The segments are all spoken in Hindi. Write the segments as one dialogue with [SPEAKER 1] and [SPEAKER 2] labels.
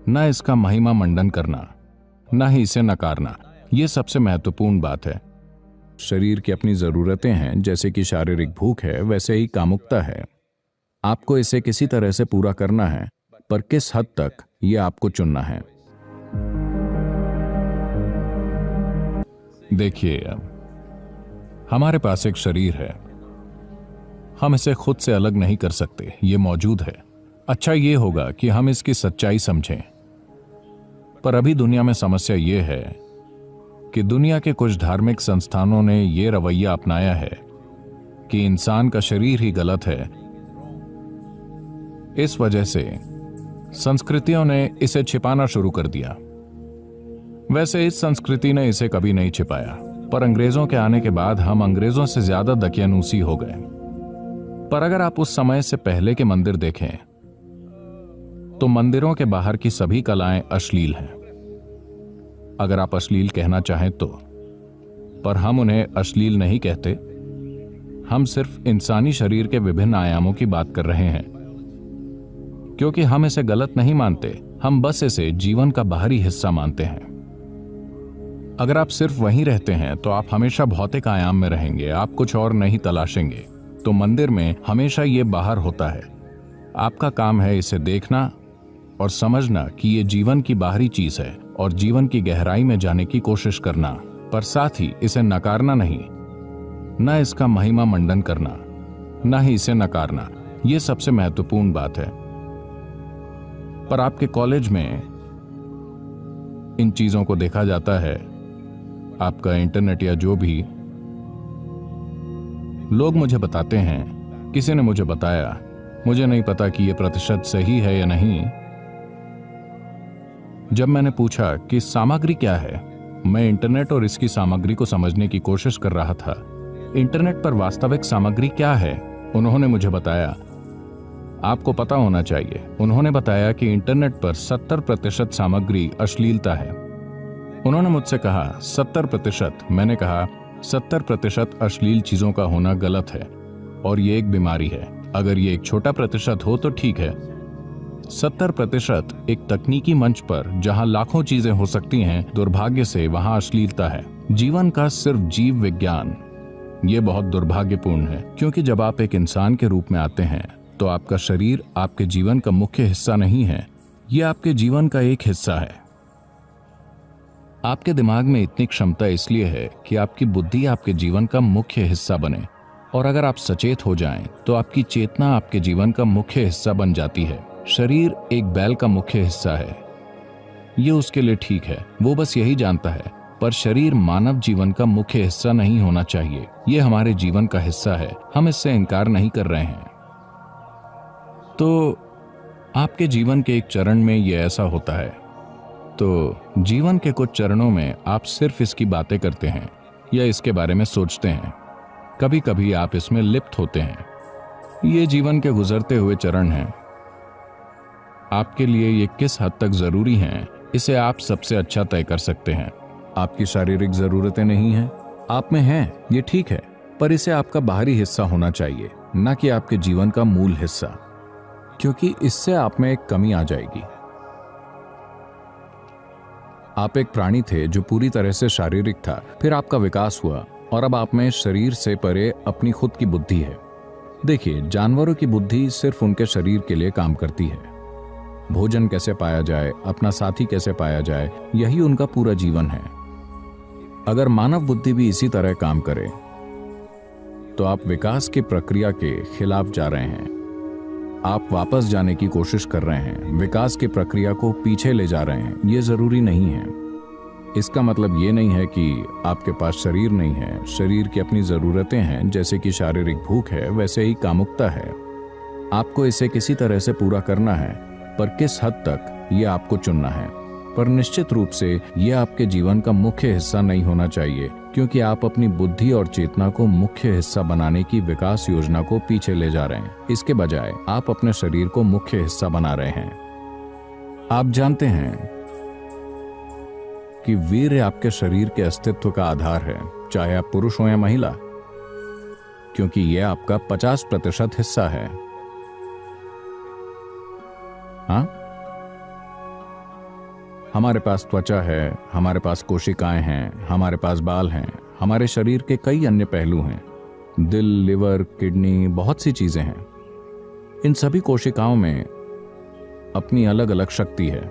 [SPEAKER 1] न इसका महिमा मंडन करना, न ही इसे नकारना। यह सबसे महत्वपूर्ण बात है। शरीर की अपनी जरूरतें हैं, जैसे कि शारीरिक भूख है वैसे ही कामुकता है। आपको इसे किसी तरह से पूरा करना है, पर किस हद तक यह आपको चुनना है। देखिए, हमारे पास एक शरीर है, हम इसे खुद से अलग नहीं कर सकते, ये मौजूद है। अच्छा ये होगा कि हम इसकी सच्चाई समझें। पर अभी दुनिया में समस्या ये है कि दुनिया के कुछ धार्मिक संस्थानों ने यह रवैया अपनाया है कि इंसान का शरीर ही गलत है। इस वजह से संस्कृतियों ने इसे छिपाना शुरू कर दिया। वैसे इस संस्कृति ने इसे कभी नहीं छिपाया, पर अंग्रेजों के आने के बाद हम अंग्रेजों से ज्यादा दकियानूसी हो गए। पर अगर आप उस समय से पहले के मंदिर देखें तो मंदिरों के बाहर की सभी कलाएं अश्लील हैं, अगर आप अश्लील कहना चाहें तो। पर हम उन्हें अश्लील नहीं कहते, हम सिर्फ इंसानी शरीर के विभिन्न आयामों की बात कर रहे हैं। क्योंकि हम इसे गलत नहीं मानते, हम बस इसे जीवन का बाहरी हिस्सा मानते हैं। अगर आप सिर्फ वहीं रहते हैं तो आप हमेशा भौतिक आयाम में रहेंगे, आप कुछ और नहीं तलाशेंगे। तो मंदिर में हमेशा ये बाहर होता है। आपका काम है इसे देखना और समझना कि ये जीवन की बाहरी चीज है और जीवन की गहराई में जाने की कोशिश करना, पर साथ ही इसे नकारना नहीं, न इसका महिमा मंडन करना, न ही इसे नकारना। यह सबसे महत्वपूर्ण बात है। पर आपके कॉलेज में इन चीजों को देखा जाता है, आपका इंटरनेट या जो भी। लोग मुझे बताते हैं, किसी ने मुझे बताया, मुझे नहीं पता कि यह प्रतिशत सही है या नहीं। जब मैंने पूछा कि सामग्री क्या है, मैं इंटरनेट और इसकी सामग्री को समझने की कोशिश कर रहा था। इंटरनेट पर वास्तविक सामग्री क्या है, उन्होंने मुझे बताया। आपको पता होना चाहिए, उन्होंने बताया कि इंटरनेट पर 70% सामग्री अश्लीलता है। उन्होंने मुझसे कहा 70%। मैंने कहा 70% अश्लील चीजों का होना गलत है और ये एक बीमारी है। अगर ये एक छोटा प्रतिशत हो तो ठीक है। 70% एक तकनीकी मंच पर जहां लाखों चीजें हो सकती हैं, दुर्भाग्य से वहां अश्लीलता है। जीवन का सिर्फ जीव विज्ञान, ये बहुत दुर्भाग्यपूर्ण है। क्योंकि जब आप एक इंसान के रूप में आते हैं तो आपका शरीर आपके जीवन का मुख्य हिस्सा नहीं है, यह आपके जीवन का एक हिस्सा है। आपके दिमाग में इतनी क्षमता इसलिए है कि आपकी बुद्धि आपके जीवन का मुख्य हिस्सा बने, और अगर आप सचेत हो जाएं तो आपकी चेतना आपके जीवन का मुख्य हिस्सा बन जाती है। शरीर एक बैल का मुख्य हिस्सा है, ये उसके लिए ठीक है, वो बस यही जानता है। पर शरीर मानव जीवन का मुख्य हिस्सा नहीं होना चाहिए। ये हमारे जीवन का हिस्सा है, हम इससे इनकार नहीं कर रहे हैं। तो आपके जीवन के एक चरण में ये ऐसा होता है। तो जीवन के कुछ चरणों में आप सिर्फ इसकी बातें करते हैं या इसके बारे में सोचते हैं। कभी कभी आप इसमें लिप्त होते हैं। ये जीवन के गुजरते हुए चरण हैं। आपके लिए ये किस हद तक जरूरी हैं, इसे आप सबसे अच्छा तय कर सकते हैं। आपकी शारीरिक जरूरतें नहीं हैं, आप में हैं, ये ठीक है, पर इसे आपका बाहरी हिस्सा होना चाहिए, न कि आपके जीवन का मूल हिस्सा, क्योंकि इससे आप में एक कमी आ जाएगी। आप एक प्राणी थे जो पूरी तरह से शारीरिक था, फिर आपका विकास हुआ और अब आप में शरीर से परे अपनी खुद की बुद्धि है। देखिए, जानवरों की बुद्धि सिर्फ उनके शरीर के लिए काम करती है। भोजन कैसे पाया जाए, अपना साथी कैसे पाया जाए, यही उनका पूरा जीवन है। अगर मानव बुद्धि भी इसी तरह काम करे तो आप विकास की प्रक्रिया के खिलाफ जा रहे हैं। आप वापस जाने की कोशिश कर रहे हैं, विकास की प्रक्रिया को पीछे ले जा रहे हैं। ये जरूरी नहीं है। इसका मतलब ये नहीं है कि आपके पास शरीर नहीं है। शरीर की अपनी जरूरतें हैं, जैसे कि शारीरिक भूख है वैसे ही कामुकता है। आपको इसे किसी तरह से पूरा करना है, पर किस हद तक ये आपको चुनना है। पर निश्चित रूप से यह आपके जीवन का मुख्य हिस्सा नहीं होना चाहिए, क्योंकि आप अपनी बुद्धि और चेतना को मुख्य हिस्सा बनाने की विकास योजना को पीछे ले जा रहे हैं। इसके बजाय आप अपने शरीर को मुख्य हिस्सा बना रहे हैं। आप जानते हैं कि वीर्य आपके शरीर के अस्तित्व का आधार है, चाहे आप पुरुष हो या महिला, क्योंकि यह आपका 50% हिस्सा है। हाँ, हमारे पास त्वचा है, हमारे पास कोशिकाएं हैं, हमारे पास बाल हैं, हमारे शरीर के कई अन्य पहलू हैं, दिल, लिवर, किडनी, बहुत सी चीजें हैं। इन सभी कोशिकाओं में अपनी अलग अलग शक्ति है।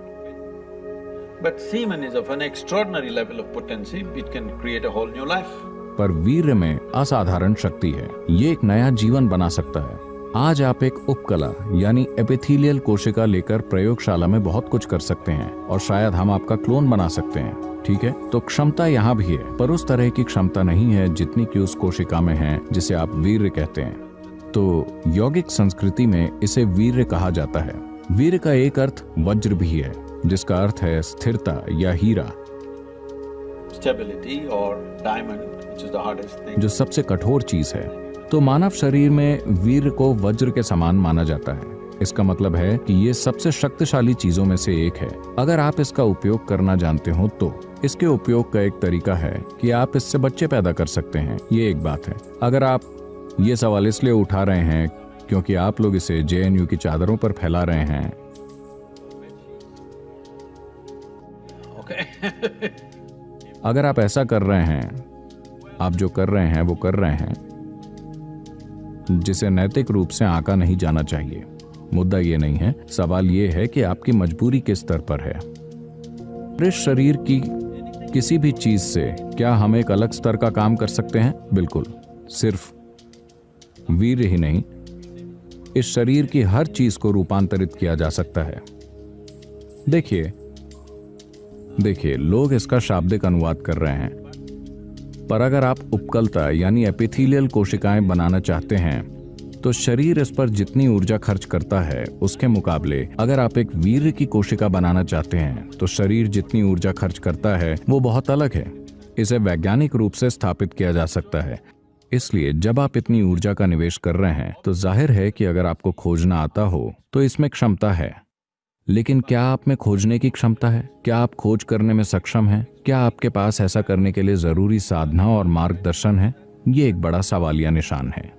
[SPEAKER 2] But semen is of an extraordinary level of potency, it can create a whole new life.
[SPEAKER 1] पर वीर्य में असाधारण शक्ति है, ये एक नया जीवन बना सकता है। आज आप एक उपकला यानी एपिथेलियल कोशिका लेकर प्रयोगशाला में बहुत कुछ कर सकते हैं और शायद हम आपका क्लोन बना सकते हैं, ठीक है? तो क्षमता यहाँ भी है, पर उस तरह की क्षमता नहीं है जितनी कि उस कोशिका में है जिसे आप वीर्य कहते हैं। तो यौगिक संस्कृति में इसे वीर्य कहा जाता है। वीर्य का एक अर्थ वज्र भी है, जिसका अर्थ है स्थिरता या हीरा,
[SPEAKER 2] Stability or diamond, which is the hardest thing.
[SPEAKER 1] जो सबसे कठोर चीज है। तो मानव शरीर में वीर्य को वज्र के समान माना जाता है। इसका मतलब है कि ये सबसे शक्तिशाली चीजों में से एक है। अगर आप इसका उपयोग करना जानते हो तो इसके उपयोग का एक तरीका है कि आप इससे बच्चे पैदा कर सकते हैं, ये एक बात है। अगर आप ये सवाल इसलिए उठा रहे हैं क्योंकि आप लोग इसे JNU की चादरों पर फैला रहे हैं,
[SPEAKER 2] Okay.
[SPEAKER 1] अगर आप ऐसा कर रहे हैं, आप जो कर रहे हैं वो कर रहे हैं, जिसे नैतिक रूप से आंका नहीं जाना चाहिए। मुद्दा ये नहीं है, सवाल ये है कि आपकी मजबूरी किस स्तर पर है। इस शरीर की किसी भी चीज से क्या हम एक अलग स्तर का काम कर सकते हैं? बिल्कुल। सिर्फ वीर्य ही नहीं, इस शरीर की हर चीज को रूपांतरित किया जा सकता है। देखिए, लोग इसका शाब्दिक अनुवाद कर रहे हैं, पर अगर आप उपकलता यानी एपिथेलियल कोशिकाएं बनाना चाहते हैं तो शरीर इस पर जितनी ऊर्जा खर्च करता है उसके मुकाबले अगर आप एक वीर्य की कोशिका बनाना चाहते हैं तो शरीर जितनी ऊर्जा खर्च करता है वो बहुत अलग है। इसे वैज्ञानिक रूप से स्थापित किया जा सकता है। इसलिए जब आप इतनी ऊर्जा का निवेश कर रहे हैं तो जाहिर है कि अगर आपको खोजना आता हो तो इसमें क्षमता है। लेकिन क्या आप में खोजने की क्षमता है? क्या आप खोज करने में सक्षम हैं? क्या आपके पास ऐसा करने के लिए जरूरी साधना और मार्गदर्शन है? ये एक बड़ा सवालिया निशान है।